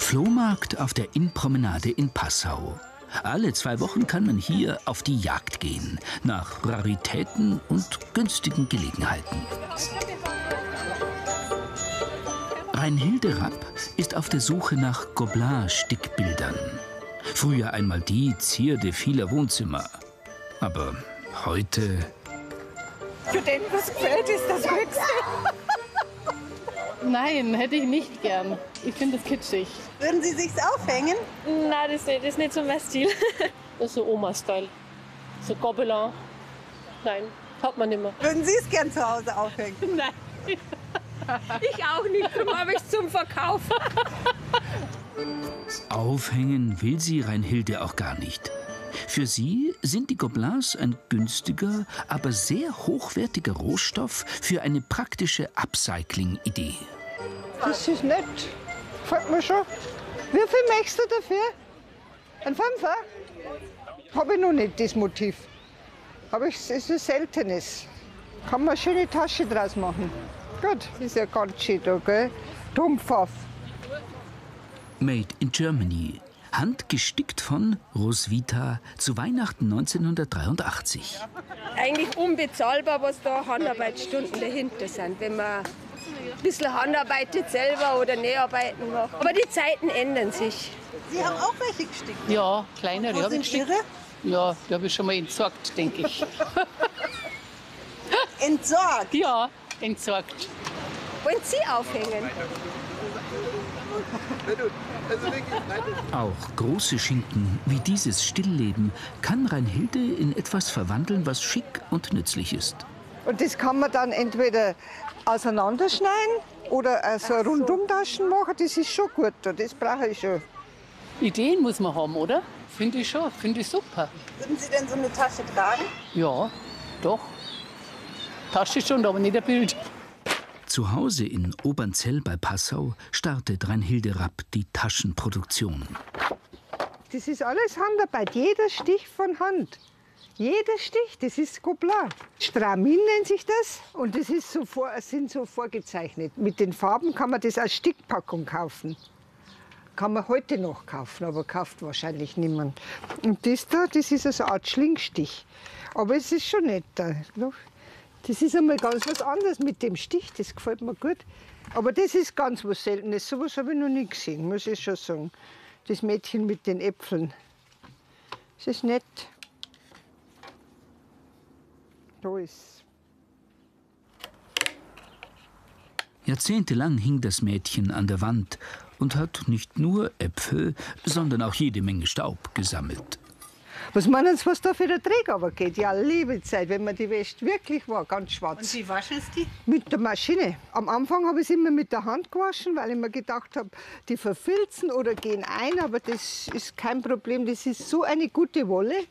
Flohmarkt auf der Innpromenade in Passau. Alle 2 Wochen kann man hier auf die Jagd gehen, nach Raritäten und günstigen Gelegenheiten. Reinhilde Rapp ist auf der Suche nach Gobelin-Stickbildern. Früher einmal die Zierde vieler Wohnzimmer. Aber heute... Für den, was gefällt, ist das Höchste. Nein, hätte ich nicht gern. Ich finde das kitschig. Würden Sie sich's aufhängen? Nein, das ist nicht so mein Stil. Das ist so Oma-Style. So Gobelin. Nein, hat man nicht mehr. Würden Sie es gern zu Hause aufhängen? Nein. Ich auch nicht, darum habe ich es zum Verkauf. Aufhängen will sie Reinhilde auch gar nicht. Für sie sind die Gobelins ein günstiger, aber sehr hochwertiger Rohstoff für eine praktische Upcycling-Idee. Das ist nett. Gefällt mir schon. Wie viel möchtest du dafür? Ein Fünfer? Habe ich noch nicht, das Motiv. Aber es ist ein seltenes. Kann man eine schöne Tasche draus machen. Gut, ist ja ganz schön da, gell? Trumpfaff. Made in Germany. Handgestickt von Roswitha zu Weihnachten 1983. Eigentlich unbezahlbar, was da Handarbeitsstunden dahinter sind, wenn man ein bisschen handarbeitet selber oder Näharbeiten macht. Aber die Zeiten ändern sich. Sie haben auch welche gestickt? Ja, kleinere Wo habe sind ich gestickt. Ihre? Ja, die habe ich schon mal entsorgt, denke ich. Entsorgt? Ja, entsorgt. Wollen Sie aufhängen? Auch große Schinken wie dieses Stillleben kann Reinhilde in etwas verwandeln, was schick und nützlich ist. Und das kann man dann entweder auseinanderschneiden oder so Rundumtaschen machen. Das ist schon gut, das brauche ich schon. Ideen muss man haben, oder? Finde ich schon, finde ich super. Würden Sie denn so eine Tasche tragen? Ja, doch. Tasche schon, aber nicht ein Bild. Zu Hause in Obernzell bei Passau startet Reinhilde Rapp die Taschenproduktion. Das ist alles Handarbeit, jeder Stich von Hand. Jeder Stich, das ist Gobelin. Stramin nennt sich das und das ist sind so vorgezeichnet. Mit den Farben kann man das als Stickpackung kaufen. Kann man heute noch kaufen, aber kauft wahrscheinlich niemand. Und das da, das ist eine Art Schlingstich. Aber es ist schon nett. Das ist einmal ganz was anderes mit dem Stich, das gefällt mir gut. Aber das ist ganz was Seltenes, sowas habe ich noch nie gesehen, muss ich schon sagen. Das Mädchen mit den Äpfeln. Das ist nett. Da ist. Jahrzehntelang hing das Mädchen an der Wand und hat nicht nur Äpfel, sondern auch jede Menge Staub gesammelt. Was meinen Sie, was da für der Träger aber geht? Ja, liebe Zeit, wenn man die wäscht, wirklich war ganz schwarz. Und wie waschen Sie die? Mit der Maschine. Am Anfang habe ich es immer mit der Hand gewaschen, weil ich mir gedacht habe, die verfilzen oder gehen ein, aber das ist kein Problem. Das ist so eine gute Wolle.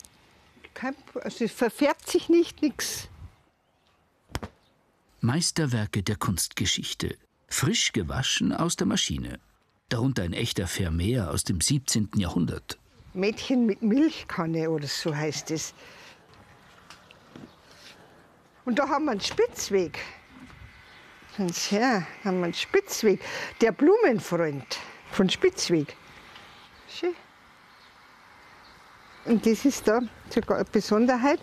Also es verfärbt sich nicht, nichts. Meisterwerke der Kunstgeschichte. Frisch gewaschen aus der Maschine. Darunter ein echter Vermeer aus dem 17. Jahrhundert. Mädchen mit Milchkanne oder so heißt es. Und da haben wir einen Spitzweg. Ja, haben wir einen Spitzweg. Der Blumenfreund von Spitzweg. Schön. Und das ist da sogar eine Besonderheit.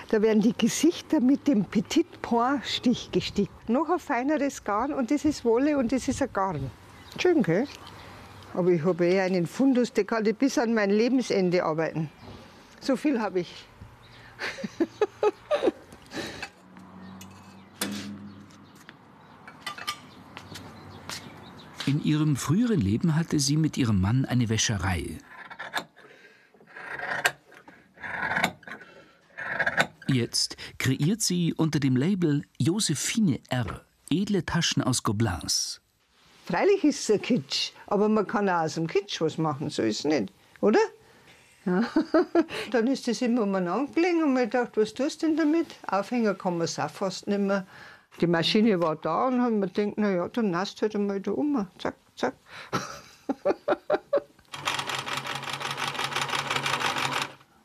Da werden die Gesichter mit dem Petit Point Stich gestickt. Noch ein feineres Garn und das ist Wolle und das ist ein Garn. Schön, gell? Aber ich habe eher einen Fundus, der kann ich bis an mein Lebensende arbeiten. So viel habe ich. In ihrem früheren Leben hatte sie mit ihrem Mann eine Wäscherei. Jetzt kreiert sie unter dem Label Josephine R. edle Taschen aus Gobelins. Freilich ist es ein Kitsch, aber man kann auch aus dem Kitsch was machen, so ist es nicht, oder? Ja. Dann ist das immer umeinander gelegen und man gedacht, was tust du denn damit? Aufhängen kann man es auch fast nicht mehr. Die Maschine war da und haben mir gedacht, na ja, dann nasst halt einmal da um. Zack, zack.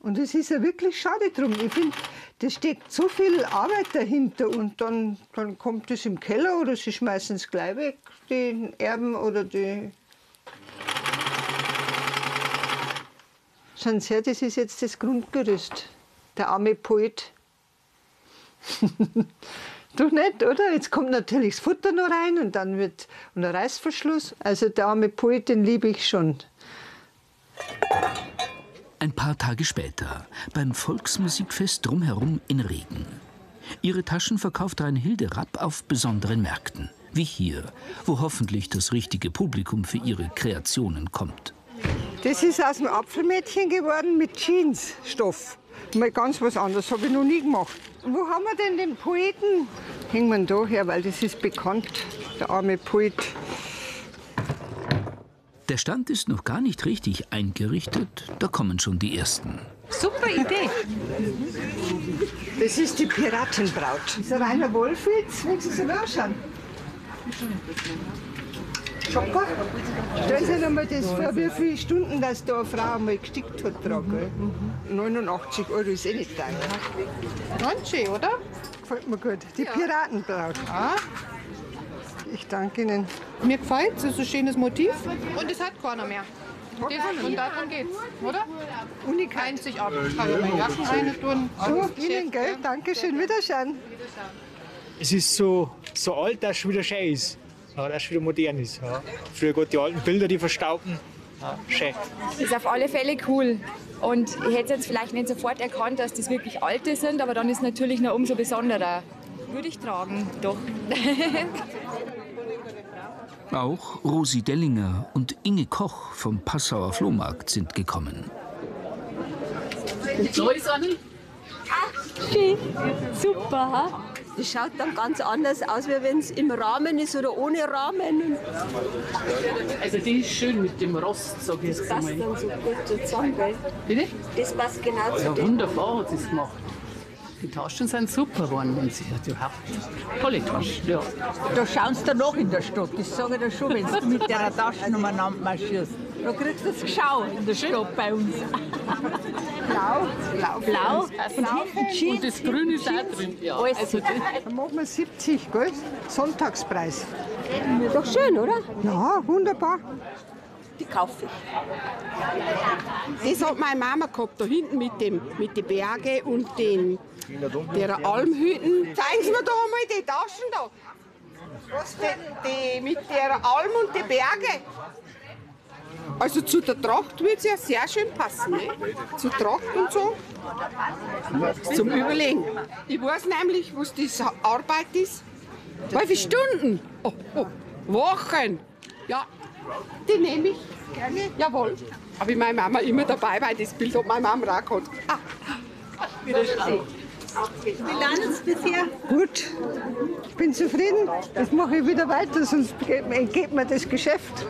Und es ist ja wirklich schade drum. Ich finde, da steckt so viel Arbeit dahinter und dann kommt es im Keller oder sie schmeißen es gleich weg, die Erben oder die. schauen Sie her, das ist jetzt das Grundgerüst. Der arme Poet. Doch nicht, oder? Jetzt kommt natürlich das Futter noch rein und dann wird ein Reißverschluss. Also der arme Poet, den liebe ich schon. Ein paar Tage später, beim Volksmusikfest drumherum in Regen. Ihre Taschen verkauft Reinhilde Rapp auf besonderen Märkten. Wie hier, wo hoffentlich das richtige Publikum für ihre Kreationen kommt. Das ist aus dem Apfelmädchen geworden mit Jeansstoff. Mal ganz was anderes, habe ich noch nie gemacht. Wo haben wir denn den Poeten? Hängen wir da her, weil das ist bekannt, der arme Poet. Der Stand ist noch gar nicht richtig eingerichtet, da kommen schon die ersten. Super Idee. Das ist die Piratenbraut. Das ist ein reiner Wollfilz, wenn Sie so anschauen. Schopper? Stellen Sie sich einmal das vor, wie viele Stunden das da eine Frau einmal gestickt hat. 89 € ist eh nicht teuer. Ganz schön, oder? Gefällt mir gut. Die Piratenbraut. Ah, Ich danke Ihnen. mir gefällt es, ist ein schönes Motiv. Und es hat keiner mehr. Und darum geht's, oder? Unikat. Einzigartig. Kann ich meine Jacken rein tun. So, Ihnen, gell? Dankeschön. Wiederschauen. Es ist so alt, dass es schon wieder schön ist. Ja, dass es wieder modern ist. Ja. Früher Gott, die alten Bilder, die verstaubten. Ja, schön. Ist auf alle Fälle cool. Und ich hätte jetzt vielleicht nicht sofort erkannt, dass das wirklich alte sind, aber dann ist es natürlich noch umso besonderer. Würde ich tragen, doch. Auch Rosi Dellinger und Inge Koch vom Passauer Flohmarkt sind gekommen. So ist Anni. Schön. Super. Das schaut dann ganz anders aus, wie wenn es im Rahmen ist oder ohne Rahmen. Also die ist schön mit dem Rost, sag ich jetzt Das passt mal. dann so gut zusammen, gell? Bitte? Das passt genau zu Ja, dem. wunderbar hat sie es gemacht. Die Taschen sind super geworden und sie hat überhaupt tolle Taschen. Ja. Da schauen sie noch in der Stadt, das sage ich dir schon, wenn du mit der Taschen umeinander marschierst. Da kriegst du das Geschau in der Stadt bei uns. Blau. Und das Grün ist auch drin. Ja. Also Dann machen wir 70, gell? Sonntagspreis. Doch schön, oder? Ja, wunderbar. Die kaufe ich. Das hat meine Mama gehabt, da hinten mit den Bergen und der Almhütten. Zeigen Sie mir da einmal die Taschen da. Was die mit der Alm und den Bergen. Also zu der Tracht würde es ja sehr schön passen. Ne? Zur Tracht und so. Zum Überlegen. Ich weiß nämlich, was diese Arbeit ist. Wie viele Stunden? Wochen. Ja, die nehme ich gerne. Jawohl. Habe ich meine Mama immer dabei, weil das Bild hat meine Mama auch gehabt. Wie lange ist es bisher? Gut. Ich bin zufrieden. Das mache ich wieder weiter, sonst entgeht mir das Geschäft.